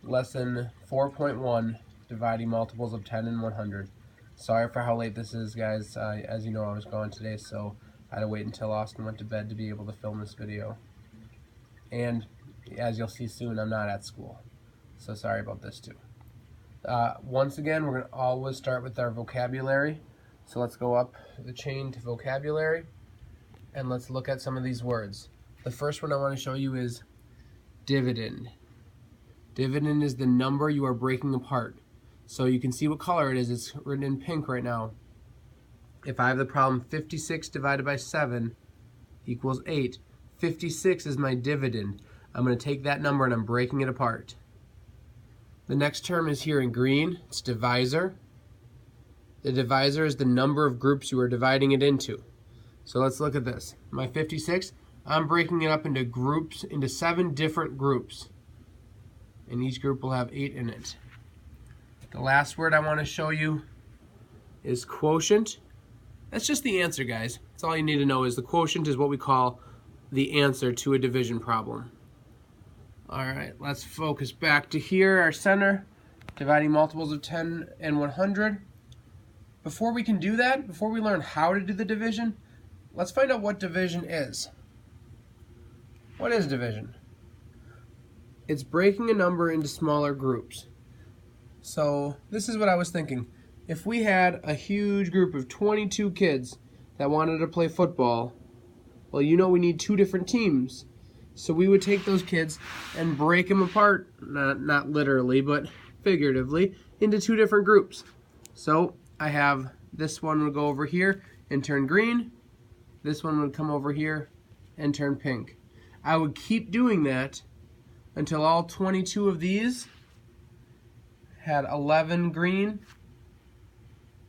Lesson 4.1, dividing multiples of 10 and 100. Sorry for how late this is, guys. As you know, I was gone today, so I had to wait until Austin went to bed to be able to film this video. And as you'll see soon, I'm not at school, so sorry about this too. Once again, we're going to always start with our vocabulary. So let's go up the chain to vocabulary, and let's look at some of these words. The first one I want to show you is dividend. Dividend is the number you are breaking apart. So you can see what color it is. It's written in pink right now. If I have the problem 56 divided by 7 equals 8, 56 is my dividend. I'm going to take that number and I'm breaking it apart. The next term is here in green. It's divisor. The divisor is the number of groups you are dividing it into. So let's look at this. My 56, I'm breaking it up into groups, into 7 different groups. And each group will have 8 in it. The last word I want to show you is quotient. That's just the answer, guys. That's all you need to know is the quotient is what we call the answer to a division problem. Alright, let's focus back to here, our center, dividing multiples of 10 and 100. Before we can do that, before we learn how to do the division, let's find out what division is. What is division? It's breaking a number into smaller groups. So this is what I was thinking. If we had a huge group of 22 kids that wanted to play football, well, you know we need 2 different teams. So we would take those kids and break them apart, not literally, but figuratively, into 2 different groups. So I have this one would go over here and turn green. This one would come over here and turn pink. I would keep doing that until all 22 of these had 11 green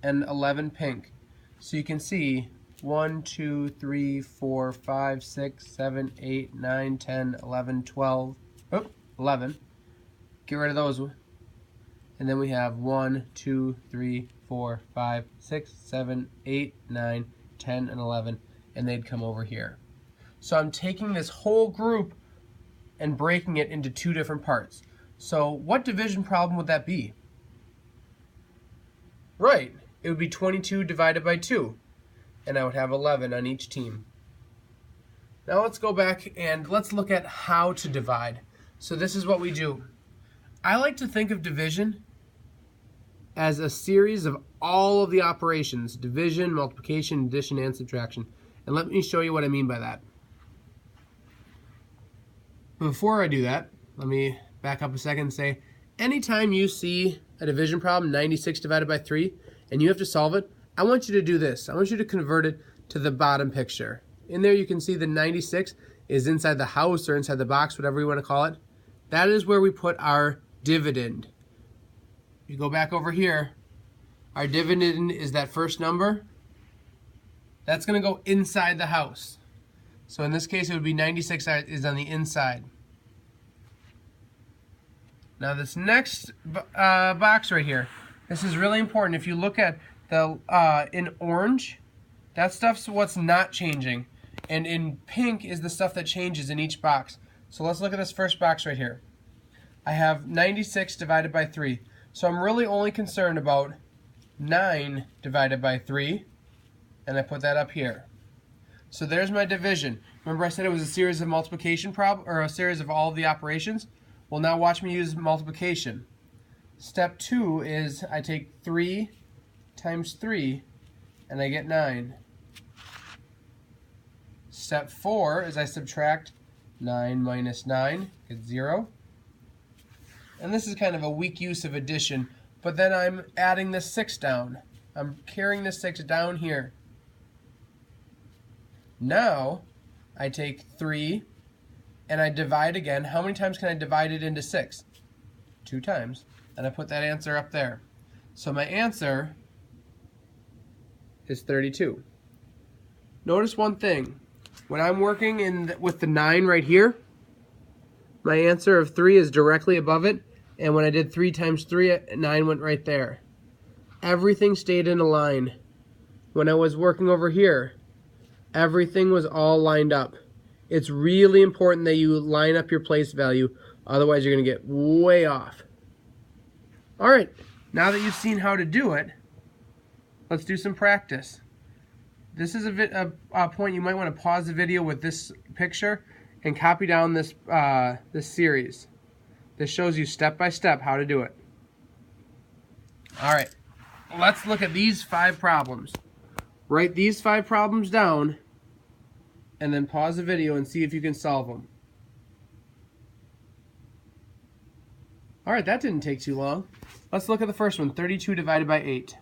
and 11 pink. So you can see 1, 2, 3, 4, 5, 6, 7, 8, 9, 10, 11, 12, 11. Get rid of those. And then we have 1, 2, 3, 4, 5, 6, 7, 8, 9, 10, and 11. And they'd come over here. So I'm taking this whole group and breaking it into 2 different parts. So what division problem would that be? Right, it would be 22 divided by 2, and I would have 11 on each team. Now let's go back and let's look at how to divide. So this is what we do. I like to think of division as a series of all of the operations: division, multiplication, addition, and subtraction. And let me show you what I mean by that. Before I do that, let me back up a second and say, anytime you see a division problem, 96 divided by 3, and you have to solve it, I want you to do this. I want you to convert it to the bottom picture. In there you can see the 96 is inside the house or inside the box, whatever you want to call it. That is where we put our dividend. You go back over here, our dividend is that first number. That's going to go inside the house. So in this case it would be 96 is on the inside. Now this next box right here, this is really important. If you look at the in orange, that stuff's what's not changing. And in pink is the stuff that changes in each box. So let's look at this first box right here. I have 96 divided by 3. So I'm really only concerned about 9 divided by 3. And I put that up here. So there's my division. Remember I said it was a series of multiplication problem, or a series of all of the operations? Well, now watch me use multiplication. Step 2 is I take 3 times 3 and I get 9. Step 4 is I subtract 9 minus 9, get 0. And this is kind of a weak use of addition, but then I'm adding this 6 down. I'm carrying this 6 down here. Now I take 3 and I divide again. How many times can I divide it into 6? 2 times. And I put that answer up there. So my answer is 32. Notice one thing. When I'm working with the 9 right here, my answer of 3 is directly above it. And when I did 3 times 3, 9 went right there. Everything stayed in a line. When I was working over here, everything was all lined up. It's really important that you line up your place value Otherwise, you're going to get way off. All right, now that you've seen how to do it, let's do some practice. This is a point you might want to pause the video with this picture and copy down this this series. This shows you step by step how to do it. All right, let's look at these 5 problems. Write these 5 problems down and then pause the video and see if you can solve them. All right, that didn't take too long. Let's look at the first one, 32 divided by 8.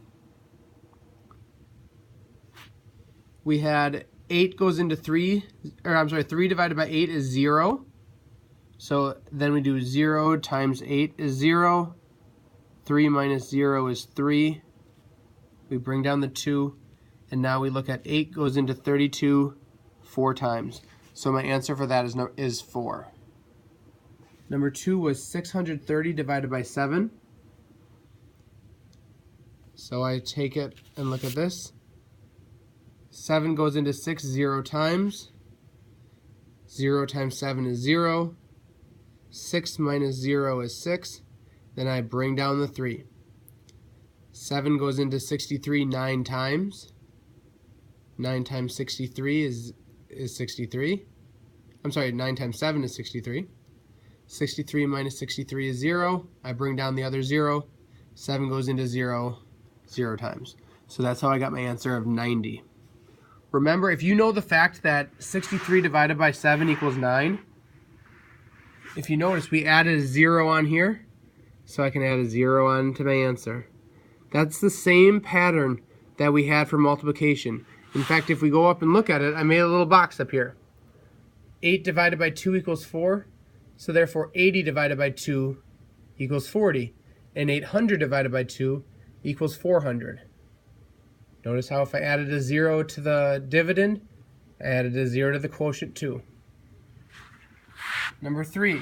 We had 8 goes into 3, or I'm sorry, 3 divided by 8 is 0. So then we do 0 times 8 is 0. 3 minus 0 is 3. We bring down the 2, and now we look at 8 goes into 32 4 times. So my answer for that is 4. Number 2 was 630 divided by 7. So I take it and look at this. 7 goes into 6 0 times. 0 times 7 is 0. 6 minus 0 is 6. Then I bring down the 3. 7 goes into 63 9 times. 9 times 63 is 63. I'm sorry, 9 times 7 is 63. 63 minus 63 is 0. I bring down the other 0. 7 goes into 0 0 times. So that's how I got my answer of 90. Remember, if you know the fact that 63 divided by 7 equals 9, if you notice, we added a 0 on here, so I can add a 0 on to my answer. That's the same pattern that we had for multiplication. In fact, if we go up and look at it, I made a little box up here. 8 divided by 2 equals 4, so therefore 80 divided by 2 equals 40, and 800 divided by 2 equals 400. Notice how if I added a 0 to the dividend, I added a 0 to the quotient too. Number 3,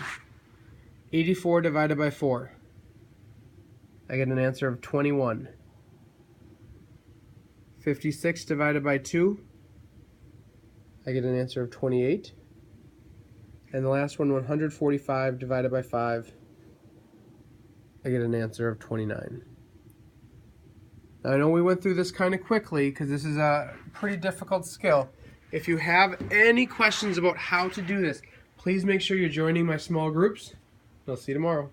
84 divided by 4. I get an answer of 21. 56 divided by 2. I get an answer of 28. And the last one, 145 divided by 5. I get an answer of 29. Now, I know we went through this kind of quickly because this is a pretty difficult skill. If you have any questions about how to do this, please make sure you're joining my small groups. I'll see you tomorrow.